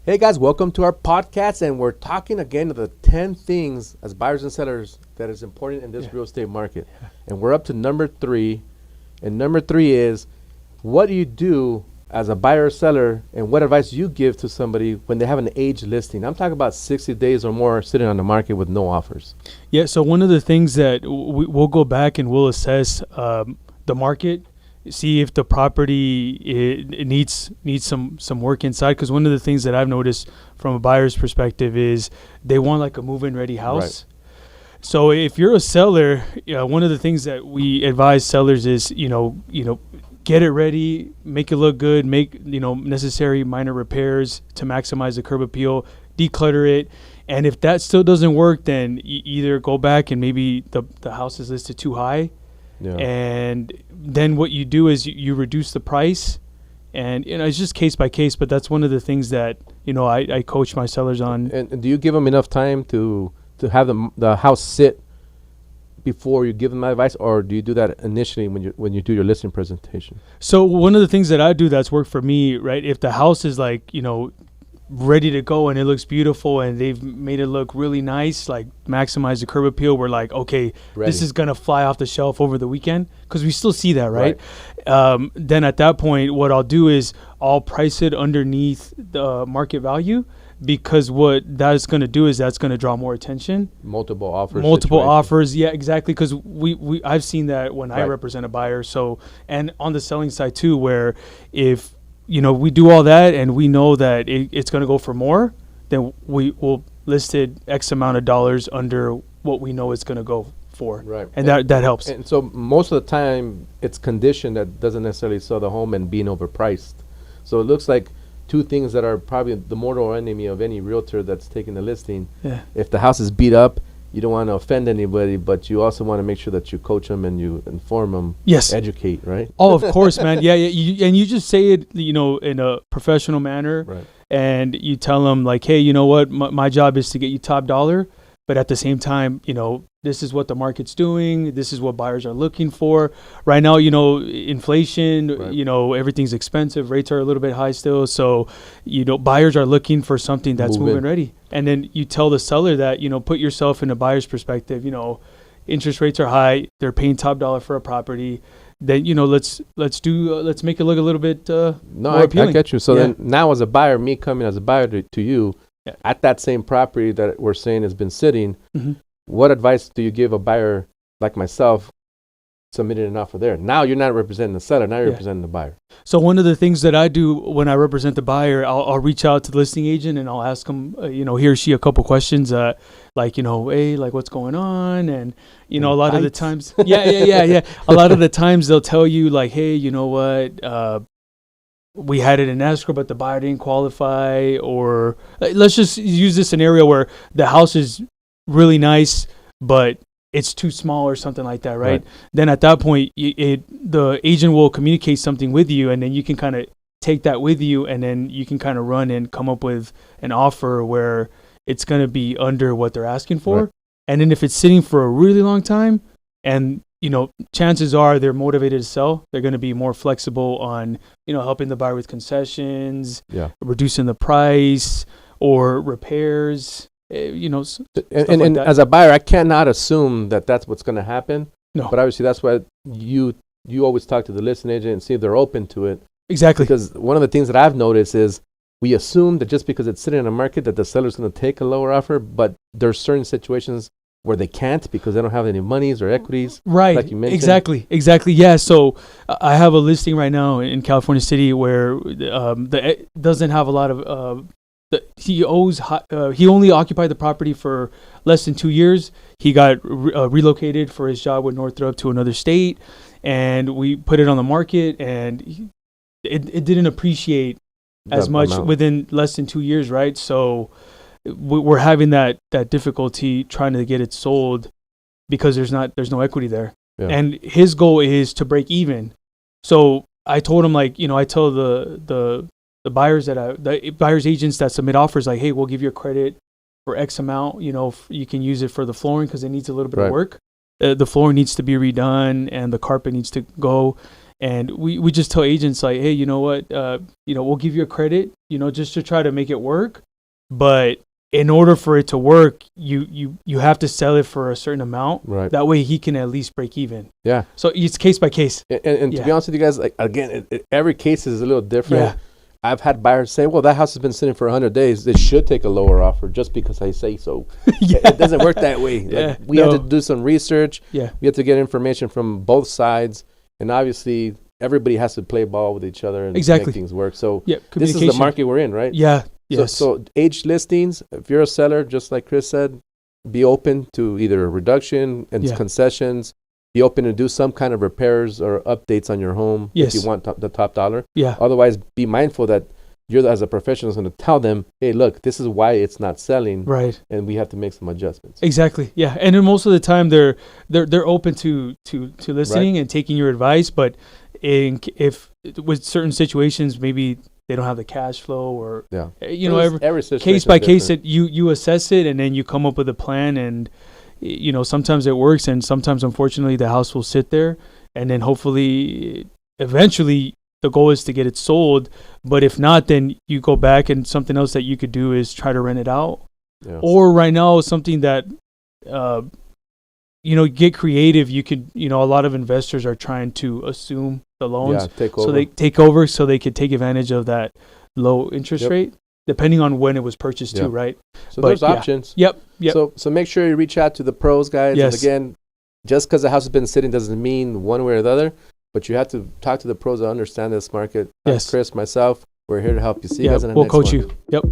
Hey guys, welcome to our podcast, and we're talking again of the 10 things as buyers and sellers that is important in this real estate market. And we're up to number 3. And number 3 is, what do you do as a buyer or seller, and what advice do you give to somebody when they have an aged listing? I'm talking about 60 days or more sitting on the market with no offers. Yeah, so one of the things that we'll go back and we'll assess the market, see if the property it needs some work inside. Because one of the things that I've noticed from a buyer's perspective is they want like a move-in ready house. Right. So if you're a seller, one of the things that we advise sellers is get it ready, make it look good, make necessary minor repairs to maximize the curb appeal, declutter it. And if that still doesn't work, then either go back and maybe the house is listed too high. Yeah. And then what you do is you reduce the price, and it's just case by case. But that's one of the things that I coach my sellers on. And do you give them enough time to have the house sit before you give them advice, or do you do that initially when you do your listing presentation? So one of the things that I do that's worked for me, right? If the house is like ready to go and it looks beautiful and they've made it look really nice, like maximize the curb appeal, we're like, okay, ready. This is gonna fly off the shelf over the weekend, because we still see that, right? Then at that point, what I'll do is I'll price it underneath the market value, because what that's going to do is that's going to draw more attention. Multiple offers. Yeah, exactly. Because I've seen that when I represent a buyer. So, and on the selling side too, where if we do all that and we know that it's going to go for more, then we will list it X amount of dollars under what we know it's going to go for. Right. And that helps. And so most of the time it's condition that doesn't necessarily sell the home and being overpriced. So it looks like two things that are probably the mortal enemy of any realtor that's taking the listing. Yeah. If the house is beat up, you don't want to offend anybody, but you also want to make sure that you coach them and you inform them. Yes. Educate, right? Oh, of course, man. Yeah. You just say it, in a professional manner. Right. And you tell them like, hey, you know what? My job is to get you top dollar. But at the same time, this is what the market's doing. This is what buyers are looking for. Right now, inflation, everything's expensive. Rates are a little bit high still. So, buyers are looking for something that's move-in ready. And then you tell the seller that, put yourself in a buyer's perspective. Interest rates are high. They're paying top dollar for a property. Then, let's make it look a little bit more appealing. I get you. So then now as a buyer, me coming as a buyer to you, at that same property that we're saying has been sitting, what advice do you give a buyer like myself submitting an offer there? Now you're not representing the seller, now you're representing the buyer. So one of the things that I do when I represent the buyer, I'll reach out to the listing agent and I'll ask him, he or she, a couple questions, like, hey, like what's going on? And, a lot of the times, a lot of the times they'll tell you like, hey, you know what, we had it in escrow, but the buyer didn't qualify. Or let's just use this scenario where the house is really nice, but it's too small or something like that, right? Then at that point, the agent will communicate something with you, and then you can kind of take that with you, and then you can kind of run and come up with an offer where it's going to be under what they're asking for. Right. And then if it's sitting for a really long time, and chances are they're motivated to sell, they're going to be more flexible on, helping the buyer with concessions, reducing the price or repairs, and like as a buyer, I cannot assume that that's what's going to happen. No. But obviously that's why you always talk to the listing agent and see if they're open to it. Exactly. Because one of the things that I've noticed is we assume that just because it's sitting in the market that the seller's going to take a lower offer, but there's certain situations where they can't because they don't have any monies or equities. Right. Like you mentioned. Exactly. Yeah. So I have a listing right now in California City where doesn't have a lot of, he only occupied the property for less than 2 years. He got relocated for his job with Northrop to another state, and we put it on the market, and it didn't appreciate as much within less than 2 years. Right. So we're having that difficulty trying to get it sold because there's no equity there. Yeah. And his goal is to break even. So I told him, like, I tell the buyers the buyers agents that submit offers, like, hey, we'll give you a credit for X amount, you can use it for the flooring because it needs a little bit of work. The floor needs to be redone and the carpet needs to go. And we just tell agents like, hey, you know what, we'll give you a credit, just to try to make it work. But in order for it to work, you have to sell it for a certain amount. Right. That way he can at least break even. Yeah. So it's case by case. And to be honest with you guys, like again, every case is a little different. Yeah. I've had buyers say, well, that house has been sitting for 100 days. It should take a lower offer just because I say so. It doesn't work that way. Like, we have to do some research. Yeah. We have to get information from both sides. And obviously, everybody has to play ball with each other and make things work. So this is the market we're in, right? Yeah. Yes. So aged listings, if you're a seller, just like Chris said, be open to either a reduction and concessions. Be open to do some kind of repairs or updates on your home if you want the top dollar. Yeah. Otherwise, be mindful that you're, as a professional, going to tell them, hey, look, this is why it's not selling. Right. And we have to make some adjustments. Exactly. Yeah. And then most of the time they're open to listening and taking your advice. But if with certain situations, maybe they don't have the cash flow or, every case by case, you assess it and then you come up with a plan. And sometimes it works, and sometimes, unfortunately, the house will sit there, and then hopefully, eventually, the goal is to get it sold. But if not, then you go back, and something else that you could do is try to rent it out. Yeah. Or right now, something that, get creative. You could, a lot of investors are trying to assume the loans. Yeah, take over. So they take over so they could take advantage of that low interest rate. Depending on when it was purchased too, right? So there's options. Yep. So make sure you reach out to the pros, guys. Yes. And again, just because the house has been sitting doesn't mean one way or the other, but you have to talk to the pros that understand this market. Yes. Chris, myself, we're here to help you. See you guys in the next one. We'll coach you. Yep.